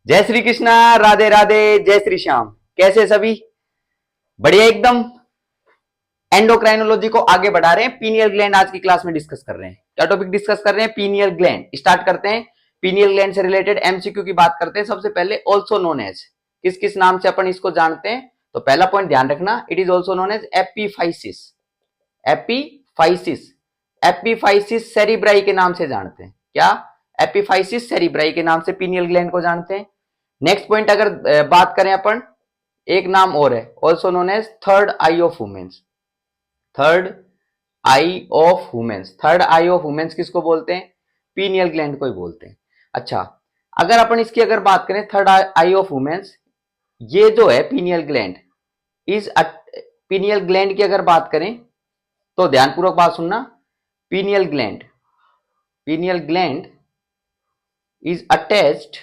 जय श्री कृष्णा, राधे राधे, जय श्री श्याम। कैसे सभी? बढ़िया एकदम। एंडोक्राइनोलॉजी को आगे बढ़ा रहे हैं। पीनियल ग्लैंड आज की क्लास में डिस्कस कर रहे हैं। क्या टॉपिक डिस्कस कर रहे हैं? Pineal gland. स्टार्ट करते हैं। पीनियल ग्लैंड से रिलेटेड एमसीक्यू की बात करते हैं। सबसे पहले ऑल्सो नोन एज, किस किस नाम से अपन इसको जानते हैं? तो पहला पॉइंट ध्यान रखना, it is also known as epiphysis. Epiphysis, epiphysis cerebri के नाम से जानते हैं। क्या? एपीफाइसिस सेरिब्राई के नाम से पीनियल ग्लैंड को जानते हैं। नेक्स्ट पॉइंट अगर बात करें अपन, एक नाम और है, also known as third eye of womens. Third eye of womens, third eye of womens किसको बोलते हैं? पीनियल ग्लैंड को ही बोलते हैं। अच्छा, अगर अपन इसकी अगर बात करें थर्ड आई ऑफ वुमेन्स, ये जो है pineal gland is, pineal gland की अगर बात करें तो ध्यानपूर्वक बात सुनना। Pineal gland, pineal gland is attached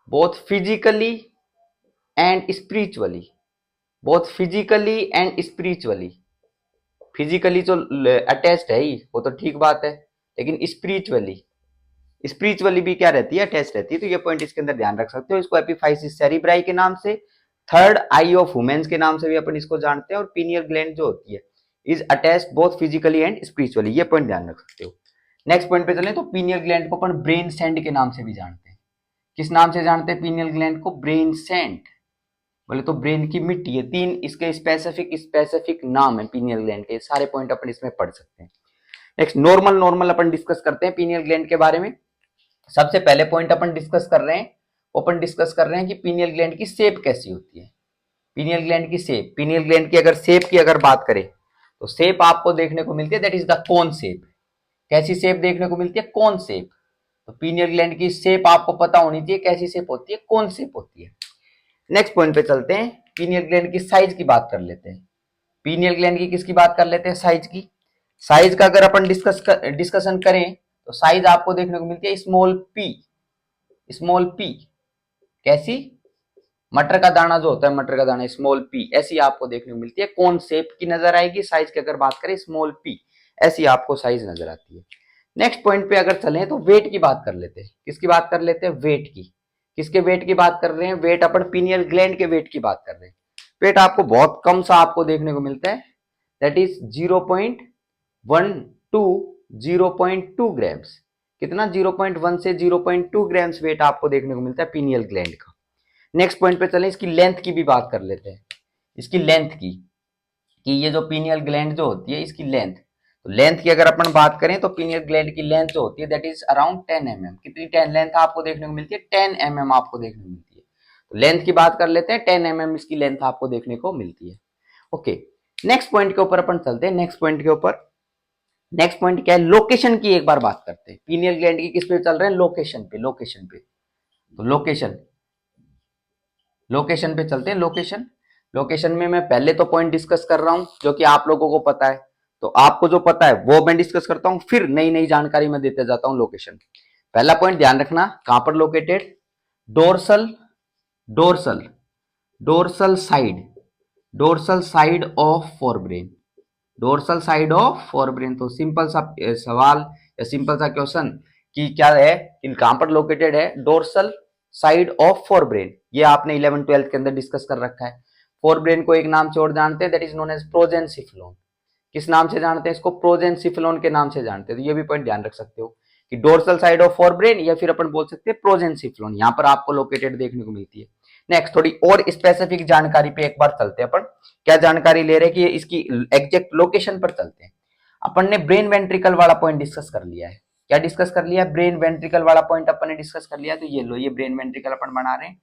both physically and spiritually, both physically and spiritually। Physically जो अटैच्ड है ही वो तो ठीक बात है, लेकिन स्पिरिचुअली भी क्या रहती है? अटैच रहती है। तो ये पॉइंट इसके अंदर ध्यान रख सकते हो। इसको एपीफाइसिस सेरिब्राई के नाम से, थर्ड आई ऑफ वुमेन्स के नाम से भी अपन इसको जानते हैं। और पीनियल ग्लैंड जो होती है is attached both physically and spiritually. ये पॉइंट ध्यान रख सकते हो। नेक्स्ट पॉइंट पे चले तो पीनियल ग्लैंड को अपन ब्रेन सैंड के नाम से भी जानते हैं। किस नाम से जानते हैं पीनियल ग्लैंड को? Brain sand. बोले तो ब्रेन की मिट्टी है। तीन इसके स्पेसिफिक नाम है पीनियल ग्लैंड के। सारे पॉइंट अपन इसमें पढ़ सकते हैं। नेक्स्ट नॉर्मल अपन डिस्कस करते हैं पीनियल ग्लैंड के बारे में। सबसे पहले पॉइंट अपन डिस्कस कर रहे हैं, अपन डिस्कस कर रहे हैं कि पीनियल ग्लैंड की शेप कैसी होती है। पीनियल ग्लैंड की शेप, पीनियल ग्लैंड की अगर शेप की अगर बात करें तो शेप आपको देखने को मिलती है, that is the cone shape. कैसी शेप देखने को मिलती है? Cone shape. तो पीनियल ग्लैंड की शेप आपको पता होनी चाहिए, कैसी शेप होती है? कोन शेप होती है। नेक्स्ट पॉइंट पे चलते हैं, पीनियल ग्लैंड की साइज की बात कर लेते हैं। पीनियल ग्लैंड की किसकी बात कर लेते हैं? साइज की। साइज का अगर अपन डिस्कशन करें तो साइज आपको देखने को मिलती है स्मॉल पी। स्मॉल पी कैसी? मटर का दाना जो होता है, मटर का दाना, स्मॉल पी, ऐसी आपको देखने को मिलती है। कौन शेप की नजर आएगी? साइज की अगर बात करें स्मॉल पी, ऐसी आपको साइज नजर आती है। नेक्स्ट पॉइंट पे अगर चलें तो वेट की बात कर लेते हैं। किसकी बात कर लेते हैं? वेट की। किसके वेट की बात कर रहे हैं? वेट अपन पीनियल ग्लैंड के वेट की बात कर रहे हैं। वेट आपको बहुत कम सा आपको देखने को मिलता है, दैट इज 0.1 to 0.2 ग्राम्स। कितना? 0.1 से 0.2 ग्राम्स वेट आपको देखने को मिलता है पीनियल ग्लैंड का। नेक्स्ट पॉइंट पे चलें, इसकी लेंथ की भी बात कर लेते हैं। इसकी लेंथ की, कि ये जो पीनियल ग्लैंड जो होती है इसकी लेंथ, तो लेंथ की अगर अपन बात करें तो पीनियल ग्लैंड की लेंथ जो होती है दैट इज अराउंड 10 mm। कितनी 10 लेंथ आपको देखने को मिलती है? 10 mm आपको देखने को मिलती है। तो लेंथ की बात कर लेते हैं, 10 mm इसकी लेंथ आपको देखने को मिलती है। ओके, नेक्स्ट पॉइंट के ऊपर अपन चलते हैं। नेक्स्ट पॉइंट के ऊपर, नेक्स्ट पॉइंट क्या है? लोकेशन की एक बार बात करते हैं। पीनियल ग्लैंड की किस पे चल रहे हैं? लोकेशन पे। लोकेशन पे, तो लोकेशन, लोकेशन पे चलते हैं। लोकेशन, लोकेशन में मैं पहले तो पॉइंट डिस्कस कर रहा हूं जो कि आप लोगों को पता है, तो आपको जो पता है वो मैं डिस्कस करता हूं, फिर नई नई जानकारी मैं देते जाता हूं। लोकेशन, पहला पॉइंट ध्यान रखना, कहां पर located? Dorsal, dorsal, dorsal side, dorsal side of forebrain, dorsal side of forebrain. तो सिंपल सा सवाल या सिंपल सा क्वेश्चन कि क्या है, इन कहां पर लोकेटेड है? Dorsal side of forebrain. ये आपने 11th-12th के अंदर डिस्कस कर रखा है। फोरब्रेन को एक नाम से और जानते हैं, दैट इज नोन एज प्रोजेंसिफलोन। किस नाम से जानते हैं इसको? प्रोजेंसिफलोन के नाम से जानते हैं। तो ये भी पॉइंट ध्यान रख सकते हो कि डोर्सल साइड ऑफ फोरब्रेन, या फिर अपन बोल सकते हैं प्रोजेंसिफलोन, यहां पर आपको लोकेटेड देखने को मिलती है। नेक्स्ट थोड़ी और स्पेसिफिक जानकारी पे एक बार चलते हैं अपन। क्या जानकारी ले रहे हैं कि इसकी एग्जैक्ट लोकेशन पर चलते हैं। अपन ने ब्रेन वेंट्रिकल वाला पॉइंट डिस्कस कर लिया है। क्या डिस्कस कर लिया? ब्रेन वेंट्रिकल वाला पॉइंट अपन ने डिस्कस कर लिया। तो ये लो, ये ब्रेन वेंट्रिकल अपन बना रहे हैं,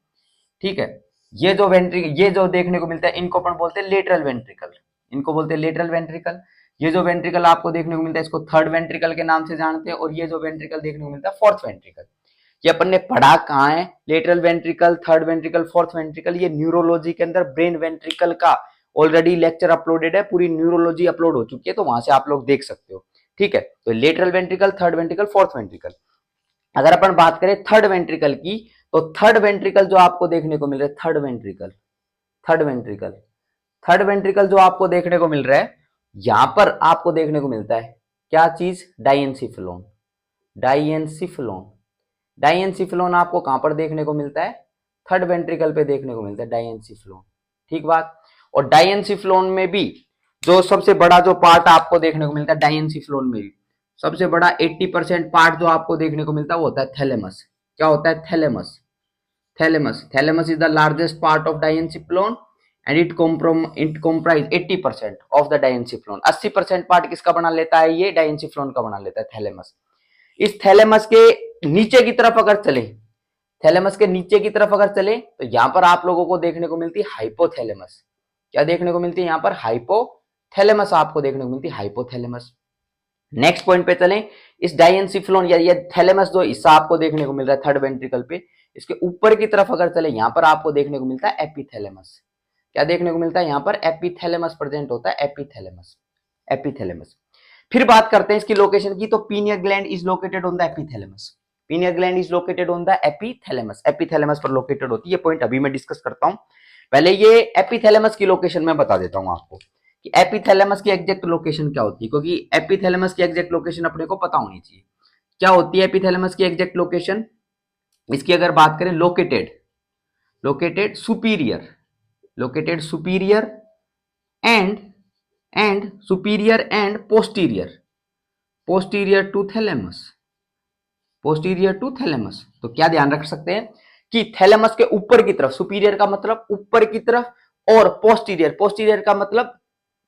ठीक है। ये जो वेंट्रिकल, ये जो देखने को मिलता है, इनको अपन बोलते हैं लेटरल वेंट्रिकल। इनको बोलते हैं लेटरल वेंट्रिकल। ये जो वेंट्रिकल आपको देखने को मिलता है इसको थर्ड वेंट्रिकल के नाम से जानते हैं। और ये जो वेंट्रिकल देखने को मिलता है फोर्थ वेंट्रिकल। ये अपन ने पढ़ा कहाँ है? Lateral ventricle, third ventricle, fourth ventricle. ये न्यूरोलॉजी के अंदर ब्रेन वेंट्रिकल का ऑलरेडी लेक्चर अपलोडेड है, पूरी न्यूरोलॉजी अपलोड हो चुकी है, तो वहां से आप लोग देख सकते हो, ठीक है। तो lateral ventricle, third ventricle, fourth ventricle. अगर अपन बात करें थर्ड वेंट्रिकल की, तो थर्ड वेंट्रिकल जो आपको देखने को मिल रहा है, third ventricle, third ventricle, third ventricle जो आपको देखने को मिल रहा है, यहां पर आपको देखने को मिलता है क्या चीज? डाइएन्सिफलोन। डाइएन्सिफिलोन। डाइएन्सिफिलोन आपको कहां पर देखने को मिलता है? थर्ड वेंट्रिकल पे देखने को मिलता है डाइएन्सिफिलोन, ठीक बात। और डाइएन्सिफिलोन में भी जो सबसे बड़ा जो पार्ट आपको देखने को मिलता है डाइएन्सिफिलोन में भी सबसे बड़ा 80% पार्ट जो आपको देखने को मिलता है वो होता है थैलेमस। क्या होता है? Thalamus. Thalamus is the largest part of diencephalon and it comprise 80% of the diencephalon. 80% part किसका बना लेता है? ये डाइएन्सिफिलोन का बना लेता है थैलेमस। इस थैलेमस के नीचे की तरफ अगर चले, थैलेमस के नीचे की तरफ अगर चले तो यहां पर आप लोगों को देखने को मिलती है हाइपोथैलेमस। क्या देखने को मिलती है? यहां पर हाइपोथैलेमस आपको देखने को मिलती है, हाइपोथैलेमस। नेक्स्ट पॉइंट पे चलें, इस डाइएन्सिफिलोन या ये थैलेमस जो हिस्सा आपको देखने को मिल रहा है थर्ड वेंट्रिकल पे, इसके ऊपर की तरफ अगर चले यहां पर आपको देखने को मिलता है एपिथैलेमस। क्या देखने को मिलता है? यहां पर एपिथैलेमस प्रेजेंट होता है, एपिथैलेमस, एपिथैलेमस। फिर बात करते हैं इसकी लोकेशन की, तो pineal gland is located on the epithalamus. Pineal gland is located on the epithalamus, epithalamus पर लोकेटेड होती है। ये पॉइंट अभी मैं डिस्कस करता हूं। पहले ये एपिथैलेमस की लोकेशन मैं बता देता हूं आपको कि एपिथैलेमस की एग्जैक्ट लोकेशन क्या होती है, क्योंकि एपिथैलेमस की एग्जैक्ट लोकेशन अपने को पता होनी चाहिए। क्या होती है एपिथैलेमस की एग्जैक्ट लोकेशन? इसकी अगर बात करें, located superior, located superior and superior and posterior to thalamus, posterior to thalamus. तो क्या ध्यान रख सकते हैं कि थैलेमस के ऊपर की तरफ, सुपीरियर का मतलब ऊपर की तरफ, और पोस्टीरियर का मतलब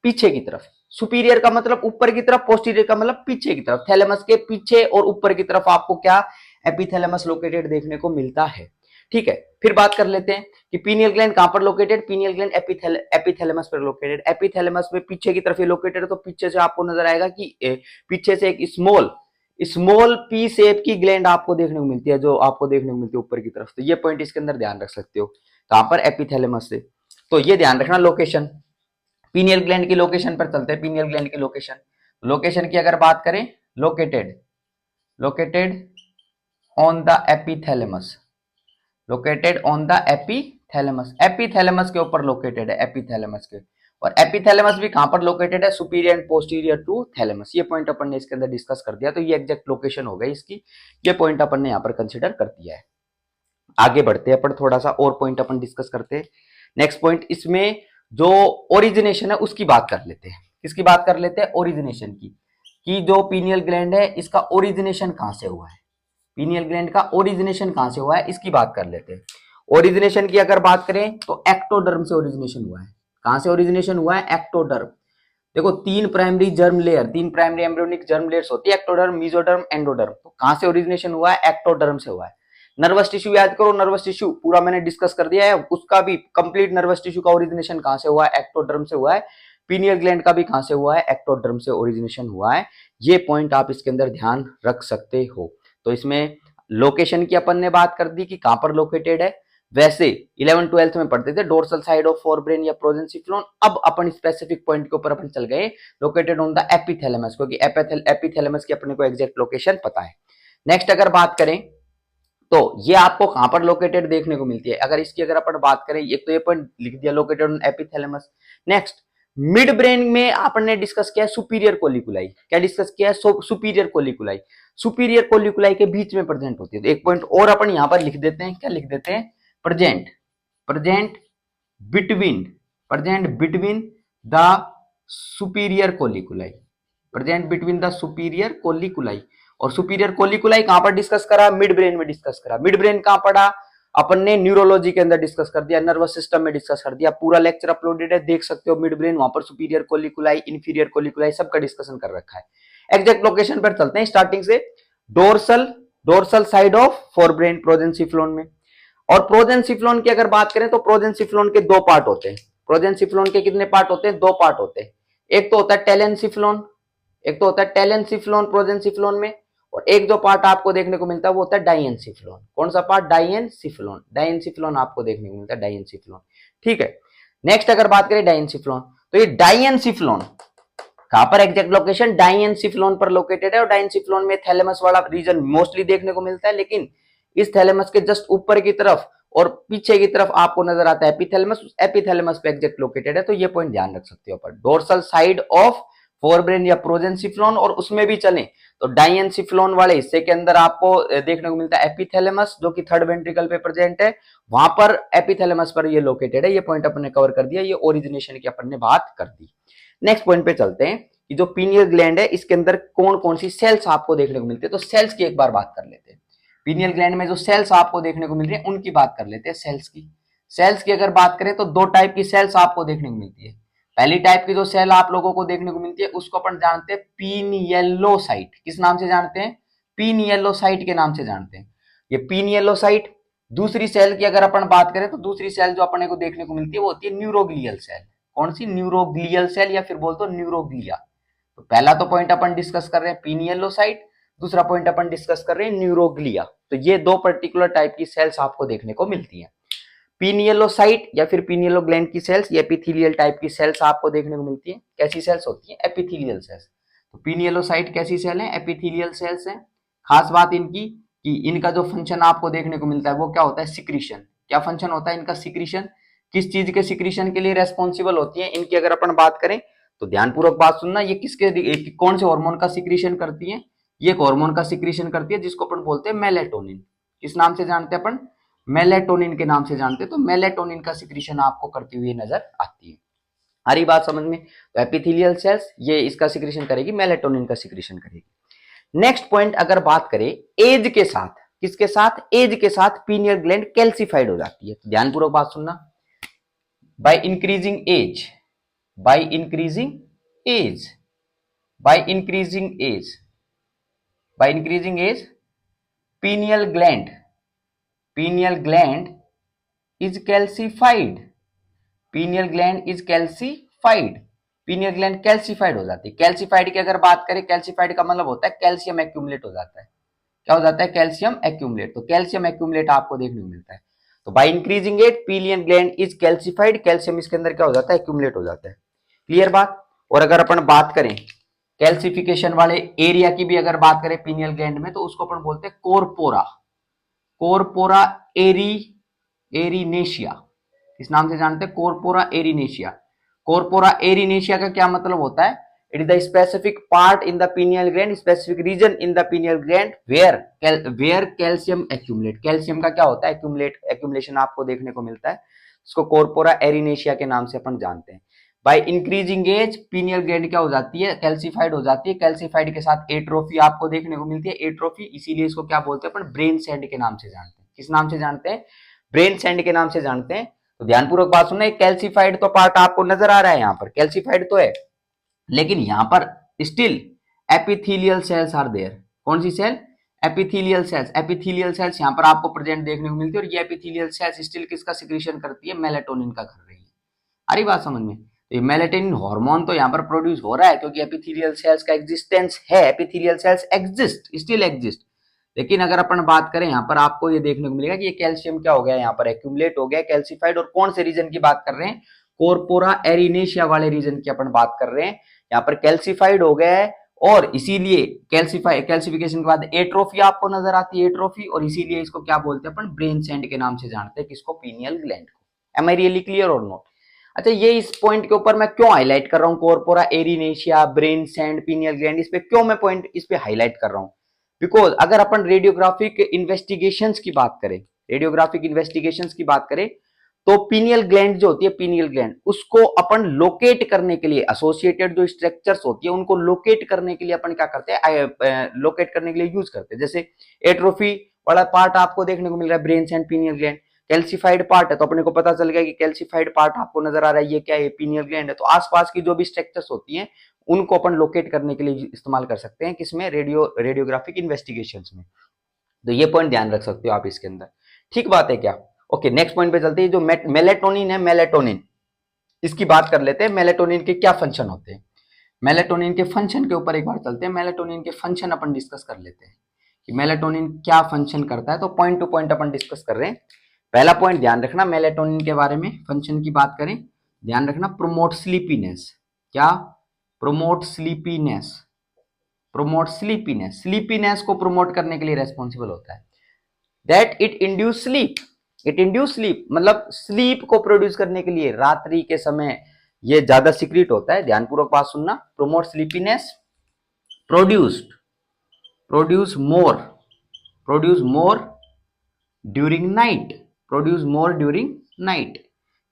पीछे की तरफ। सुपीरियर का मतलब ऊपर की तरफ, पोस्टीरियर का मतलब पीछे की तरफ। थैलेमस के पीछे और ऊपर की तरफ आपको क्या एपिथैलेमस लोकेटेड देखने को मिलता है, ठीक है। फिर बात कर लेते हैं कि पीनियल ग्लैंड कहां पर लोकेटेड? पीनियल ग्लैंड एपिथैलेमस पर लोकेटेड। एपिथैलेमस में पीछे की तरफ ये लोकेटेड है, तो पीछे से आपको नजर आएगा कि पीछे से एक स्मॉल पी शेप की ग्लैंड आपको देखने को मिलती है, जो आपको देखने को मिलती है ऊपर की तरफ। तो ये पॉइंट इसके अंदर ध्यान रख सकते हो, कहां पर? एपिथैलेमस से। तो ये ध्यान रखना लोकेशन। पीनियल ग्लैंड की लोकेशन पर चलते हैं। पीनियल ग्लैंड की लोकेशन की अगर बात करें, located on the epithalamus, located on the epithalamus, epithalamus के ऊपर लोकेटेड है, एपिथैलेमस के। और एपिथैलेमस भी कहां पर लोकेटेड है? Superior and posterior to thalamus. ये पॉइंट अपन ने इसके अंदर डिस्कस कर दिया, तो ये एग्जैक्ट लोकेशन हो गई इसकी। ये पॉइंट अपन ने यहां पर कंसिडर कर दिया है। आगे बढ़ते हैं अपन, थोड़ा सा और पॉइंट अपन डिस्कस करते हैं। नेक्स्ट पॉइंट, इसमें जो ओरिजिनेशन है उसकी बात कर लेते हैं। किसकी बात कर लेते हैं? ओरिजिनेशन की, कि जो पीनियल ग्लैंड है इसका ओरिजिनेशन कहां से हुआ है, पीनियल ग्लैंड का ओरिजिनेशन कहां से हुआ है, इसकी बात कर लेते हैं। ओरिजिनेशन की अगर बात करें तो एक्टोडर्म से ओरिजिनेशन हुआ है। कहां से ओरिजिनेशन हुआ है? एक्टोडर्म। देखो, तीन प्राइमरी एम्ब्रियोनिक जर्म लेयर्स होती है, एक्टोडर्म, मेसोडर्म, एंडोडर्म। तो कहां से ओरिजिनेशन हुआ है? एक्टोडर्म से हुआ है। नर्वस टिश्यू याद करो, नर्वस टिश्यू पूरा मैंने डिस्कस कर दिया है, उसका भी कंप्लीट नर्वस टिश्यू का ओरिजिनेशन कहां से हुआ है? एक्टोडर्म से हुआ है। पीनियल ग्लैंड का भी कहां से हुआ है? एक्टोडर्म से ओरिजिनेशन हुआ है। ये पॉइंट आप इसके अंदर ध्यान रख सकते हो। तो इसमें लोकेशन की अपन ने बात कर दी कि कहां पर लोकेटेड है। वैसे 11th-12th में पढ़ते थे डोर्सल साइड ऑफ फोरब्रेन या प्रोजेंसिफ्लोन। अब अपन स्पेसिफिक पॉइंट के ऊपर अपन चल गए, लोकेटेड ऑन द एपिथैलेमस, क्योंकि एपिथैलेमस की अपने को एग्जैक्ट लोकेशन पता है। नेक्स्ट अगर बात करें तो ये आपको कहां पर लोकेटेड देखने को मिलती है। अगर इसकी अगर अपन बात करें, एक तो ये पॉइंट लिख दिया, located on epithalamus. Next, mid brain में आपने डिस्कस किया सुपीरियर कोलिकुलाई। क्या डिस्कस किया है? सुपीरियर कोलिकुलाई। सुपीरियर कोलिकुलाई के बीच में प्रेजेंट होती है। तो एक पॉइंट और अपन यहां पर लिख देते हैं। क्या लिख देते हैं? Present between the superior colliculi, present between the superior colliculi. और सुपीरियर कोलिकुलाई कहां पर डिस्कस करा? मिड ब्रेन में डिस्कस करा। मिड ब्रेन कहां पड़ा? अपन ने न्यूरोलॉजी के अंदर डिस्कस कर दिया, नर्वस सिस्टम में डिस्कस कर दिया। पूरा लेक्चर अपलोडेड है, देख सकते हो। मिड ब्रेन, वहां पर सुपीरियर कोलिकुलाई, इंफीरियर कोलिकुलाई, सबका डिस्कशन कर रखा है। एग्जैक्ट लोकेशन पर चलते हैं, स्टार्टिंग से डोर्सल साइड ऑफ फोरब्रेन प्रोजेंसिफ्लोन में। और प्रोजेंसिफ्लोन की अगर बात करें तो प्रोजेंसिफ्लोन के दो पार्ट होते हैं। प्रोजेंसिफ्लोन के कितने पार्ट होते हैं? दो पार्ट होते हैं। एक तो होता है टेलेंसिफ्लोन प्रोजेंसिफ्लोन में, और एक जो पार्ट आपको देखने को मिलता है वो होता है डाइएन्सिफ्लोन। कौन सा पार्ट? डाइएन्सिफ्लोन आपको देखने को मिलता है, डाइएन्सिफ्लोन, ठीक है। नेक्स्ट अगर बात करें डाइएन्सिफ्लोन, तो ये डाइएन्सिफ्लोन कहां पर एग्जैक्ट लोकेशन? डाइएन्सिफ्लोन पर लोकेटेड है। और डाइएन्सिफ्लोन में थैलेमस वाला रीजन मोस्टली देखने को मिलता है, लेकिन इस थैलेमस के जस्ट ऊपर की तरफ और पीछे की तरफ आपको नजर आता है एपिथैलेमस। एपिथैलेमस पे एग्जैक्ट लोकेटेड है। तो ये पॉइंट ध्यान रख सकते हो अपन, डोर्सल साइड ऑफ फोरब्रेन या प्रोजेंसिफ्लोन, और उसमें भी चलें तो डाइएनसिफ्लोन वाले हिस्से के अंदर आपको देखने को मिलता है एपिथैलेमस, जो कि थर्ड वेंट्रिकल पे प्रेजेंट है। वहां पर एपिथैलेमस पर ये लोकेटेड है। ये पॉइंट अपन ने कवर कर दिया, ये ओरिजिनेशन की अपन ने बात कर दी। नेक्स्ट पॉइंट पे चलते हैं कि जो पीनियल ग्लैंड है इसके अंदर कौन कौन सी सेल्स आपको देखने को मिलती है। तो सेल्स की एक बार बात कर लेते हैं। पीनियल ग्लैंड में जो सेल्स आपको देखने को मिल रही है उनकी बात कर लेते हैं। सेल्स की अगर बात करें तो दो टाइप की सेल्स आपको देखने को मिलती है। पहली टाइप की जो सेल आप लोगों को देखने को मिलती है उसको अपन जानते हैं पीनियलोसाइट। किस नाम से जानते हैं? पीनियलोसाइट के नाम से जानते हैं। ये पीनियलोसाइट। दूसरी सेल की अगर अपन बात करें तो दूसरी सेल जो अपने को देखने को मिलती है वो होती है न्यूरोग्लियल सेल। कौन सी? न्यूरोग्लियल सेल, या फिर बोल दो न्यूरोग्लिया। तो पहला तो पॉइंट अपन डिस्कस कर रहे हैं पीनियलोसाइट, दूसरा पॉइंट अपन डिस्कस कर रहे हैं न्यूरोग्लिया। तो ये दो पर्टिकुलर टाइप की सेल्स आपको देखने को मिलती हैं। पीनियलोसाइट या फिर पीनियलो ग्लैंड की सेल्स, ये एपिथेलियल टाइप की सेल्स आपको देखने को मिलती है। कैसी सेल्स होती है? Epithelial cells. तो पीनियलोसाइट कैसी सेल है? एपिथेलियल सेल्स है। खास बात इनकी कि इनका जो फंक्शन आपको देखने को मिलता है वो क्या होता है? सिक्रीशन। क्या फंक्शन होता है इनका? सिक्रीशन। किस चीज के सिक्रीशन के लिए रेस्पॉन्सिबल होती है इनकी अगर अपन बात करें तो ध्यानपूर्वक बात सुनना। ये कौन से हार्मोन का सिक्रीशन करती है? ये एक हार्मोन का सिक्रीशन करती है जिसको अपन बोलते हैं मेलेटोनिन। किस नाम से जानते हैं अपन? मेलेटोनिन के नाम से जानते हैं। तो मेलेटोनिन का सिक्रीशन आपको करती हुई नजर आती है। आ रही बात समझ में? तो एपिथेलियल सेल्स ये इसका सिक्रीशन करेगी, मेलेटोनिन का सिक्रीशन करेगी। नेक्स्ट पॉइंट अगर बात करें एज के साथ, किसके साथ? एज के साथ पीनियल ग्लैंड कैल्सिफाइड हो जाती है। तो ध्यानपूर्वक बात सुनना। By increasing age, by increasing age, by increasing age, by increasing age pineal gland, pineal gland is calcified, pineal gland is calcified, pineal gland calcified हो जाती है। calcified की अगर बात करें, calcified का मतलब होता है कैल्शियम एक्यूमुलेट हो जाता है। क्या हो जाता है? Calcium accumulate. तो कैल्शियम एक्यूमुलेट आपको देखने को मिलता है। तो by increasing age pineal gland is calcified, calcium इसके अंदर क्या हो जाता है? एक्यूमुलेट हो जाता है। क्लियर बात? और अगर अपन बात करें कैल्सिफिकेशन वाले एरिया की भी अगर बात करें पिनियल ग्लैंड में तो उसको अपन बोलते हैं कोरपोरा, कोरपोरा एरिनेशिया। इस नाम से जानते हैं कोरपोरा एरिनेशिया। कोरपोरा एरिनेशिया का क्या मतलब होता है? It is the specific part in the pineal gland, specific region in the pineal gland where calcium accumulate. Calcium का क्या होता है? एक्यूमुलेशन आपको देखने को मिलता है। इसको कोरपोरा एरिनेशिया के नाम से अपन जानते हैं। By increasing age pineal gland क्या हो जाती है? कैल्सिफाइड हो जाती है। कैल्सिफाइड के साथ एट्रोफी आपको देखने को मिलती है। एट्रोफी, इसीलिए इसको क्या बोलते हैं अपन? ब्रेन सैंड के नाम से जानते हैं। किस नाम से जानते हैं? ब्रेन सैंड के नाम से जानते हैं। तो ध्यानपूर्वक बात सुनना, कैल्सिफाइड तो पार्ट आपको नजर आ रहा है, यहाँ पर कैल्सिफाइड तो है, लेकिन यहां पर still epithelial cells are there. कौन सी cell? Epithelial cells. Epithelial cells यहां पर आपको प्रेजेंट देखने को मिलती है। और ये एपिथेलियल सेल्स स्टिल किसका सिक्रीशन करती है? मेलेटोनिन का कर रही है। आ रही बात समझ में? तो ये मेलेटोनिन हार्मोन तो यहाँ पर प्रोड्यूस हो रहा है क्योंकि एपिथेलियल सेल्स का एग्जिस्टेंस है। Epithelial cells exist, still exist. लेकिन अगर अपन बात करें यहाँ पर आपको ये देखने को मिलेगा कि ये कैल्शियम क्या हो गया? यहाँ पर एक्यूमुलेट हो गया, कैल्सिफाइड। और कौन से रीजन की बात कर रहे हैं? कोरपोरा एरिनेशिया वाले रीजन की अपन बात कर रहे हैं। यहाँ पर कैल्सिफाइड हो गया है और इसीलिए कैल्सिफिकेशन के बाद एट्रोफी आपको नजर आती है, एट्रोफी। और इसीलिए इसको क्या बोलते हैं अपन? ब्रेन सैंड के नाम से जानते हैं। किसको? पीनियल ग्लैंड को। एम आई रियली क्लियर और नॉट? अच्छा, ये इस पॉइंट के ऊपर मैं क्यों हाईलाइट कर रहा हूँ? Corpora एरिनेशिया, brain sand, pineal gland, इस पे क्यों मैं पॉइंट इस पे हाईलाइट कर रहा हूँ? बिकॉज अगर अपन रेडियोग्राफिक इन्वेस्टिगेशंस की बात करें, रेडियोग्राफिक इन्वेस्टिगेशंस की बात करें तो पीनियल ग्लैंड जो होती है, पीनियल ग्लैंड, उसको अपन लोकेट करने के लिए एसोसिएटेड जो स्ट्रक्चर्स होती है उनको लोकेट करने के लिए अपन क्या करते हैं? लोकेट करने के लिए यूज करते हैं। जैसे एट्रोफी वाला पार्ट आपको देखने को मिल रहा है brain and pineal gland. Calcified part है तो अपने को पता चल गया कि कैल्सिफाइड पार्ट आपको नजर आ रहा है, ये क्या है? पीनियल ग्लैंड है। तो आसपास की जो भी स्ट्रक्चर्स होती हैं उनको अपन लोकेट करने के लिए इस्तेमाल कर सकते हैं। किसमें? रेडियोग्राफिक इन्वेस्टिगेशंस में। तो ये पॉइंट ध्यान रख सकते हो आप इसके अंदर। ठीक बात है क्या? ओके, नेक्स्ट पॉइंट पे चलते हैं। जो मेलेटोनिन है, मेलेटोनिन, इसकी बात कर लेते हैं। मेलेटोनिन के क्या फंक्शन होते हैं? मेलेटोनिन के फंक्शन के ऊपर एक बार चलते हैं। मेलेटोनिन के फंक्शन अपन डिस्कस कर लेते हैं कि मेलेटोनिन क्या फंक्शन करता है। तो पॉइंट टू पॉइंट अपन डिस्कस कर रहे हैं। पहला पॉइंट ध्यान रखना, मेलेटोनिन के बारे में फंक्शन की बात करें, ध्यान रखना, प्रोमोट स्लीपीनेस। क्या? Promote sleepiness, promote sleepiness. Sleepiness को प्रोमोट करने के लिए रेस्पॉन्सिबल होता है। That it induce sleep, it induce sleep मतलब स्लीप को प्रोड्यूस करने के लिए रात्रि के समय ये ज्यादा सीक्रेट होता है, ध्यानपूर्वक बात सुनना। Promote sleepiness, produce more during night, produce more during night.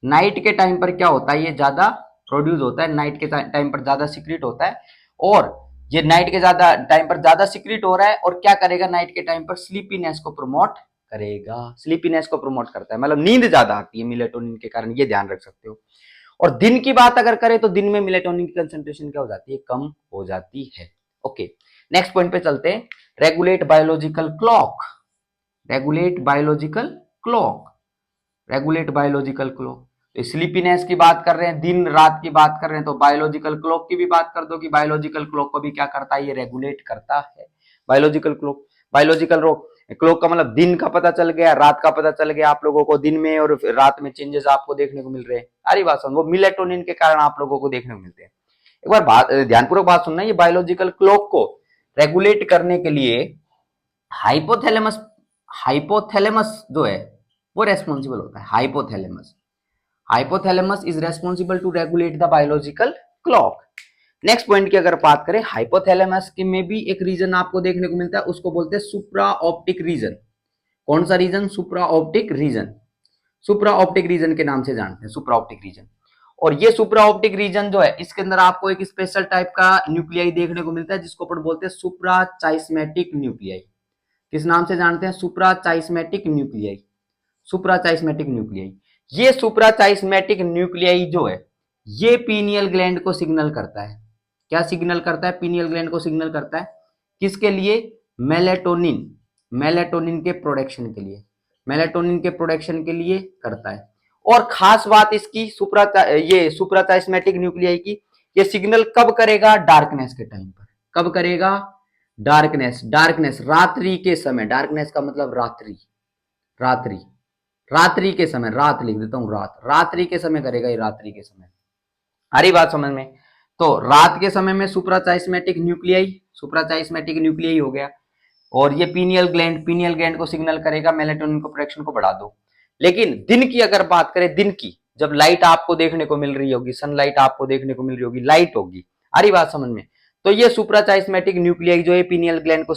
Night के टाइम पर क्या होता है, ये ज्यादा प्रोड्यूस होता है, नाइट के टाइम पर ज्यादा सीक्रेट होता है। और ये नाइट के ज्यादा टाइम पर ज्यादा सीक्रेट हो रहा है, और क्या करेगा नाइट के टाइम पर, स्लीपीनेस को प्रमोट करेगा, स्लीपीनेस को प्रमोट करता है, मतलब नींद ज्यादा आती है मेलेटोनिन के कारण, ये ध्यान रख सकते हो। और दिन की बात अगर करें तो दिन में मेलेटोनिन की कंसंट्रेशन क्या हो जाती है, कम हो जाती है। ओके, नेक्स्ट पॉइंट पे चलते हैं। Regulate biological clock, regulate biological clock, regulate biological clock. तो स्लीपीनेस की बात कर रहे हैं, दिन रात की बात कर रहे हैं, तो बायोलॉजिकल क्लॉक की भी बात कर दो कि बायोलॉजिकल क्लॉक को भी क्या करता है, ये रेगुलेट करता है। बायोलॉजिकल क्लॉक, बायोलॉजिकल क्लॉक का मतलब दिन का पता चल गया, रात का पता चल गया आप लोगों को, दिन में और रात में चेंजेस आपको देखने को मिल रहे हैं। सारी बात समझो, मेलेटोनिन के कारण आप लोगों को देखने को मिलते हैं। एक बार बात ध्यानपूर्वक बात सुनना, ये बायोलॉजिकल क्लॉक को रेगुलेट करने के लिए हाइपोथैलेमस, हाइपोथैलेमस जो है वो रेस्पॉन्सिबल होता है। Hypothalamus, hypothalamus is responsible to regulate the biological clock. Next point की अगर बात करें, हाइपोथैलेमस के में भी एक रीजन आपको देखने को मिलता है, उसको बोलते हैं सुप्रा ऑप्टिक रीजन। कौन सा region, supra optic region, supra optic region के नाम से जानते हैं, सुप्रा ऑप्टिक रीजन। और ये सुप्रा ऑप्टिक रीजन जो है, इसके अंदर आपको एक स्पेशल टाइप का न्यूक्लियाई देखने को मिलता है, जिसको अपन बोलते हैं सुप्रा चाइस्मेटिक न्यूक्लियाई। किस नाम से जानते हैं, सुप्रा चाइस्मेटिक न्यूक्लियाई, सुप्रा चाइस्मेटिक न्यूक्लियाई। ये सुप्रा चाइस्मेटिक न्यूक्लियाई जो है, ये पीनियल ग्लैंड को सिग्नल करता है। क्या सिग्नल करता है, पीनियल ग्लैंड को सिग्नल करता है, किसके लिए, मेलेटोनिन, मेलेटोनिन के प्रोडक्शन के लिए, मेलेटोनिन के प्रोडक्शन के लिए करता है। और खास बात इसकी ये सुप्रा चाइस्मेटिक न्यूक्लियाई की, ये सिग्नल कब करेगा, डार्कनेस के टाइम पर। कब करेगा, डार्कनेस, डार्कनेस रात्रि के समय, डार्कनेस का मतलब रात्रि, रात्रि, रात्रि के समय, रात लिख देता हूं, रात, रात्रि के समय करेगा ये, रात्रि के समय। आ रही बात समझ में। तो रात के समय में सुप्राचाइस्मेटिक न्यूक्लियाई, सुप्राचाइस्मेटिक न्यूक्लियाई हो गया, और ये पीनियल ग्लैंड, पीनियल ग्लैंड को सिग्नल करेगा मेलेटोनिन को प्रोडक्शन को बढ़ा दो। लेकिन दिन की अगर बात करें, दिन की जब लाइट आपको देखने को मिल रही होगी, सनलाइट आपको देखने को मिल रही होगी, लाइट होगी, आ रही बात समझ में, तो ये सुप्राचाइस्मेटिक न्यूक्लियाई जो है पीनियल ग्लैंड को,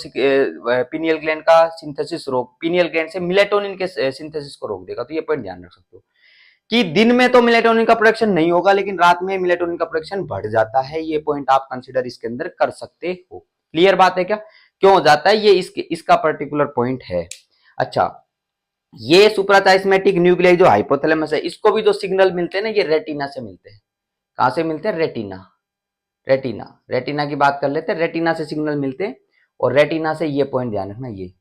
पीनियल ग्लैंड का सिंथेसिस रोक, पीनियल ग्लैंड से मेलेटोनिन के सिंथेसिस को रोक देगा। तो ये पॉइंट ध्यान रख सकते हो कि दिन में तो मेलेटोनिन का प्रोडक्शन नहीं होगा, लेकिन रात में मेलेटोनिन का प्रोडक्शन बढ़ जाता है। ये पॉइंट आप कंसीडर इसके अंदर कर सकते हो। क्लियर बात है क्या, क्यों हो जाता है ये, इसका पर्टिकुलर पॉइंट है। अच्छा, ये सुप्राचाइस्मेटिक न्यूक्लियाई जो हाइपोथैलेमस है, इसको भी जो सिग्नल मिलते हैं ना, ये रेटिना से मिलते हैं। कहां से मिलते हैं, रेटिना, रेटिना, रेटिना की बात कर लेते हैं, रेटिना से सिग्नल मिलते हैं। और रेटिना से, ये पॉइंट ध्यान रखना, ये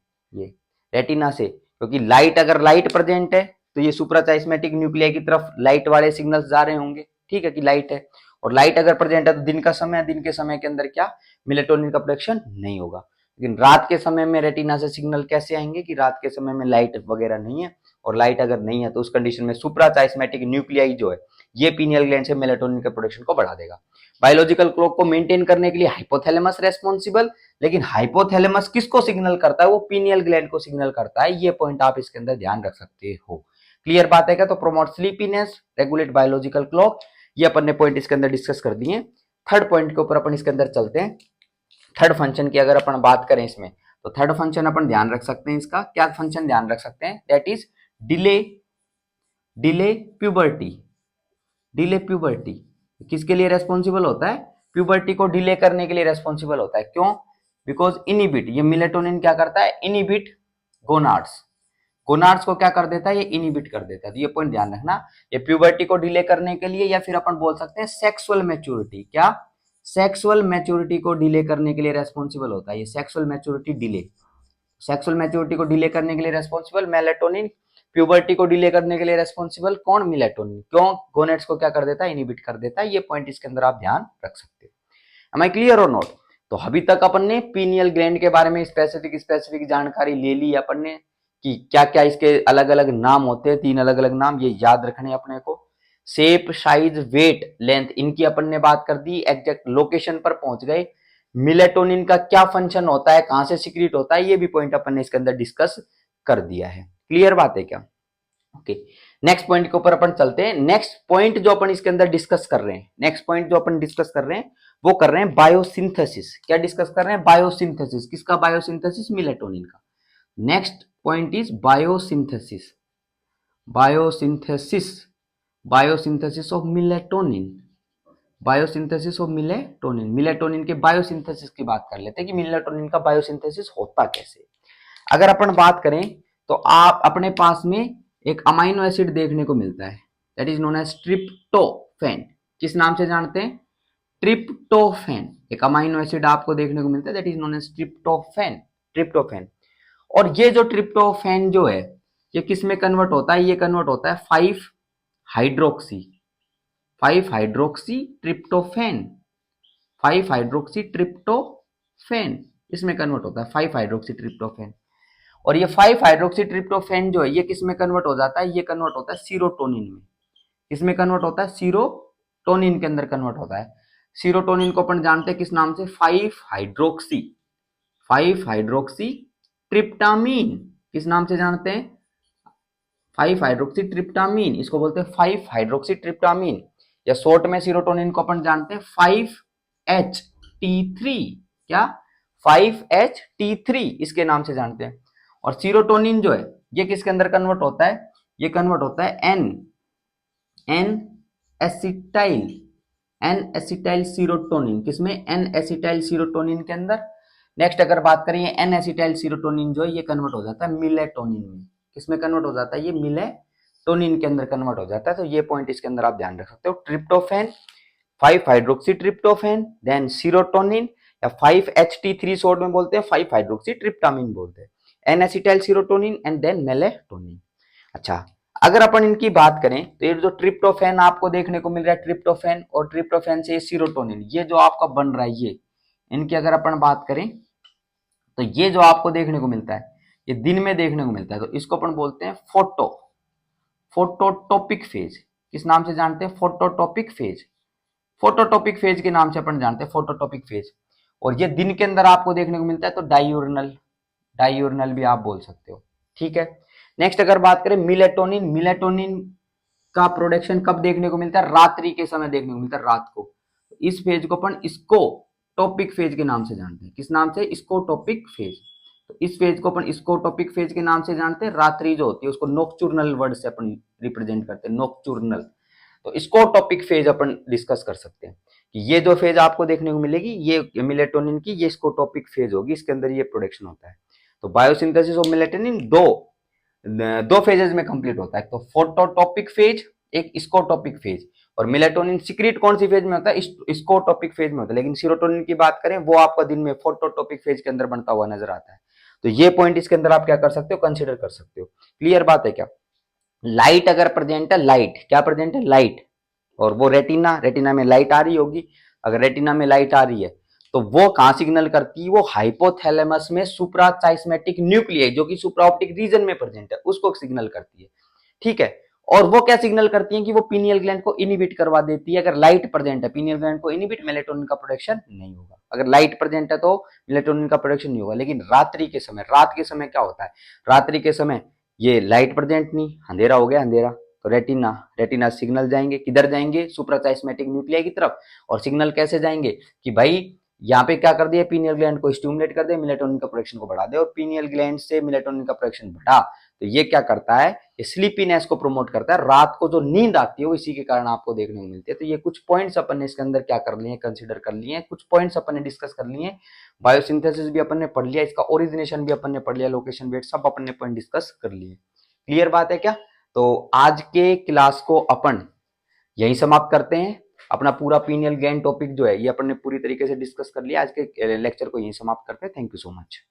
रेटिना से, क्योंकि लाइट, अगर लाइट प्रेजेंट है तो ये सुप्राचाइस्मेटिक न्यूक्लियाई की तरफ लाइट वाले सिग्नल्स जा रहे होंगे, ठीक है, कि लाइट है। और लाइट अगर प्रेजेंट है तो दिन का समय, दिन के समय के अंदर क्या, मेलेटोनिन का प्रोडक्शन नहीं होगा। लेकिन रात के समय में रेटिना से सिग्नल कैसे आएंगे, कि रात के समय में लाइट वगैरह नहीं है, और लाइट अगर नहीं है तो उस कंडीशन में सुप्राचाइस्मेटिक न्यूक्लियाई जो है, ये पीनियल ग्लैंड से मेलेटोनिन के प्रोडक्शन को बढ़ा देगा। बायोलॉजिकल क्लॉक को मेंटेन करने के लिए हाइपोथैलेमस रेस्पॉन्सिबल, लेकिन हाइपोथैलेमस किसको सिग्नल करता है, वो पीनियल ग्लैंड को सिग्नल करता है। ये पॉइंट आप इसके अंदर ध्यान रख सकते हो। क्लियर बात है क्या, तो promote sleepiness, regulate biological clock, ये अपन ने पॉइंट इसके अंदर डिस्कस कर दिए। थर्ड पॉइंट के ऊपर अपन इसके अंदर चलते हैं। थर्ड फंक्शन की अगर अपन बात करें इसमें, तो थर्ड फंक्शन अपन ध्यान रख सकते हैं, इसका क्या फंक्शन ध्यान रख सकते हैं, that is delay, delay puberty, delay puberty. किसके लिए रेस्पॉन्सिबल होता है, प्यूबर्टी को डिले करने के लिए रेस्पॉन्सिबल होता है। क्यों, बिकॉज इनिबिट, ये मेलेटोनिन क्या करता है, इनिबिट गोनाड्स, गोनाड्स को क्या कर देता है, ये इनिबिट कर देता है। तो ये पॉइंट ध्यान रखना, ये प्यूबर्टी को डिले करने के लिए, या फिर अपन बोल सकते हैं सेक्सुअल मैच्योरिटी, क्या, सेक्सुअल मैच्योरिटी को डिले करने के लिए रेस्पॉन्सिबल होता है ये, sexual maturity delay, sexual maturity को डिले करने के लिए रेस्पॉन्सिबल मेलेटोनिन, प्यूबर्टी को डिले करने के लिए रेस्पॉन्सिबल कौन, मेलेटोनिन। क्यों, गोनेट्स को क्या कर देता है, इनिबिट कर देता है। ये पॉइंट इसके अंदर आप ध्यान रख सकते हो। एम आई क्लियर और नॉट। तो अभी तक अपन ने पीनियल ग्लैंड के बारे में स्पेसिफिक जानकारी ले ली अपन ने, कि क्या क्या इसके अलग अलग नाम होते हैं, 3 अलग अलग नाम, ये याद रखने अपने को। शेप, साइज, वेट, लेंथ, इनकी अपन ने बात कर दी। एग्जैक्ट लोकेशन पर पहुंच गए। मेलेटोनिन का क्या फंक्शन होता है, कहां से सीक्रेट होता है, ये भी पॉइंट अपन ने इसके अंदर डिस्कस कर दिया है। क्लियर बात है क्या। ओके, नेक्स्ट पॉइंट के ऊपर अपन चलते हैं। नेक्स्ट पॉइंट जो अपन इसके अंदर डिस्कस कर रहे हैं, नेक्स्ट पॉइंट जो अपन डिस्कस कर रहे हैं वो कर रहे हैं बायोसिंथेसिस। क्या डिस्कस कर रहे हैं? बायोसिंथेसिस। किसका बायोसिंथेसिस? मिलेटोनिन का। Next point is biosynthesis, biosynthesis, biosynthesis of melatonin, biosynthesis of melatonin. Melatonin के बायोसिंथेसिस की बात कर लेते हैं कि मिलेटोनिन का बायोसिंथेसिस होता कैसे। अगर अपन बात करें तो आप अपने पास में एक अमाइनो एसिड देखने को मिलता है, that is known as tryptophan. किस नाम से जानते हैं? ट्रिप्टोफैन। एक अमाइनो एसिड आपको देखने को मिलता है, that is known as tryptophan, tryptophan. और ये जो ट्रिप्टोफैन जो है ये किस में कन्वर्ट होता है? ये कन्वर्ट होता है 5 hydroxy, 5 hydroxy tryptophan, 5 hydroxy tryptophan इसमें कन्वर्ट होता है, 5 हाइड्रोक्सी ट्रिप्टोफैन। और ये 5 हाइड्रोक्सी ट्रिप्टोफैन जो है ये किस में कन्वर्ट हो जाता है? ये कन्वर्ट होता है सीरोटोनिन में। इसमें कन्वर्ट होता है सीरोटोनिन के अंदर कन्वर्ट होता है। सीरोटोनिन को अपन जानते हैं किस नाम से? 5 हाइड्रोक्सी, 5 हाइड्रोक्सी ट्रिप्टामीन। किस नाम से जानते हैं? 5 हाइड्रोक्सी ट्रिप्टामीन, इसको बोलते हैं 5 हाइड्रोक्सी ट्रिप्टामीन। या शॉर्ट में सीरोटोनिन को अपन जानते हैं 5HT3। क्या? 5HT3 इसके नाम से जानते हैं। और सीरोटोनिन जो है ये किसके अंदर कन्वर्ट होता है? ये कन्वर्ट होता है N acetyl, N acetyl serotonin. किसमें? एन एसिटाइल सीरोटोनिन के अंदर। नेक्स्ट अगर बात करें एन एसिटाइल सीरोटोनिन जो है ये कन्वर्ट हो जाता है मिलेटोनिन में। किसमें कन्वर्ट हो जाता है? ये मिलेटोनिन के अंदर कन्वर्ट हो जाता है। तो ये पॉइंट इसके अंदर आप ध्यान रख सकते हो। Tryptophan, 5 hydroxy tryptophan, then serotonin या 5HT3 शॉर्ट में बोलते हैं, 5 हाइड्रोक्सी ट्रिप्टामिन बोलते हैं, N acetyl serotonin and then melatonin. अच्छा, अगर अपन इनकी बात करें तो ये जो ट्रिप्टोफैन आपको देखने को मिल रहा है, ट्रिप्टोफैन और ट्रिप्टोफैन से सीरोटोनिन, ये जो आपका बन रहा है ये, इनकी अगर अपन बात करें तो ये जो आपको देखने को मिलता है ये दिन में देखने को मिलता है, तो इसको अपन बोलते हैं फोटोटोपिक फेज। किस नाम से जानते हैं? फोटोटोपिक फेज, फोटोटोपिक फेज के नाम से अपन जानते हैं फोटोटोपिक फेज। और ये दिन के अंदर आपको देखने को मिलता है, तो डायूर्नल, डायूर्नल भी आप बोल सकते हो। ठीक है, नेक्स्ट अगर बात करें मिलेटोनिन, मिलेटोनिन का प्रोडक्शन कब देखने को मिलता है? रात्रि के समय देखने को मिलता है, रात को। इस फेज को अपन स्कोटोपिक फेज के नाम से जानते हैं। किस नाम से? Scotopic phase. तो इस फेज को अपन स्कोटोपिक फेज के नाम से जानते हैं। रात्रि जो होती है उसको नोक्चुर्नल वर्ड से अपन रिप्रेजेंट करते हैं, नोक्चुर्नल। तो स्कोटोपिक फेज अपन डिस्कस कर सकते हैं कि ये जो फेज आपको देखने को मिलेगी ये मिलेटोनिन की, ये स्कोटोपिक फेज होगी, इसके अंदर ये प्रोडक्शन होता है। तो बायोसिंथेसिस ऑफ मिलेटोनिन दो फेजेस में कंप्लीट होता है, तो फोटोटोपिक फेज, एक स्कोटोपिक फेज। और मिलेटोनिन सिक्रीट कौन सी फेज में होता है? स्कोटोपिक फेज में होता है। लेकिन सीरोटोनिन की बात करें वो आपको दिन में फोटोटोपिक फेज के अंदर बनता हुआ नजर आता है। तो ये पॉइंट इसके अंदर आप क्या कर सकते हो? कंसिडर कर सकते हो। क्लियर बात है क्या? लाइट अगर प्रेजेंट है, लाइट क्या प्रेजेंट है? लाइट। और वो रेटिना, रेटिना में लाइट आ रही होगी। अगर रेटिना में लाइट आ रही है तो वो कहां सिग्नल करती है? वो हाइपोथैलेमस में सुप्राचाइस्मेटिक न्यूक्लियस जो कि सुप्राऑप्टिक रीजन में प्रेजेंट है उसको सिग्नल करती है। ठीक है, और वो क्या सिग्नल करती है कि वो पीनियल ग्लैंड को इनिबिट करवा देती है। अगर लाइट प्रेजेंट है, पीनियल ग्लैंड को इनिबिट, मेलेटोनिन का प्रोडक्शन नहीं होगा। अगर लाइट प्रेजेंट है तो मेलेटोनिन का प्रोडक्शन नहीं होगा। लेकिन रात्रि के समय, रात के समय क्या होता है? रात्रि के समय ये लाइट प्रेजेंट नहीं, अंधेरा हो गया, अंधेरा, तो रेटिना, रेटिना सिग्नल जाएंगे, किधर जाएंगे? सुप्राचाइस्मेटिक न्यूक्लिया की तरफ। और सिग्नल कैसे जाएंगे कि भाई यहाँ पे क्या कर दिया? पीनियल ग्लैंड को स्टिमुलेट कर दे, मेलेटोनिन का प्रोडक्शन को बढ़ा दे। और पीनियल ग्लैंड से मेलेटोनिन का प्रोडक्शन बढ़ा तो ये क्या करता है? ये स्लीपीनेस को प्रमोट करता है। रात को जो नींद आती है वो इसी के कारण आपको देखने को मिलती है। तो ये कुछ पॉइंट्स अपन ने इसके अंदर क्या कर लिए? कंसिडर कर लिए, कुछ पॉइंट्स अपन ने डिस्कस कर लिए। बायोसिंथेसिस भी अपन ने पढ़ लिया, इसका ओरिजिनेशन भी अपन ने पढ़ लिया, लोकेशन वेट सब अपन ने पॉइंट डिस्कस कर लिए। क्लियर बात है क्या? तो आज के क्लास को अपन यही समाप्त करते हैं। अपना पूरा पीनियल ग्लैंड टॉपिक जो है ये अपन ने पूरी तरीके से डिस्कस कर लिया। आज के लेक्चर को यही समाप्त करते हैं। Thank you so much.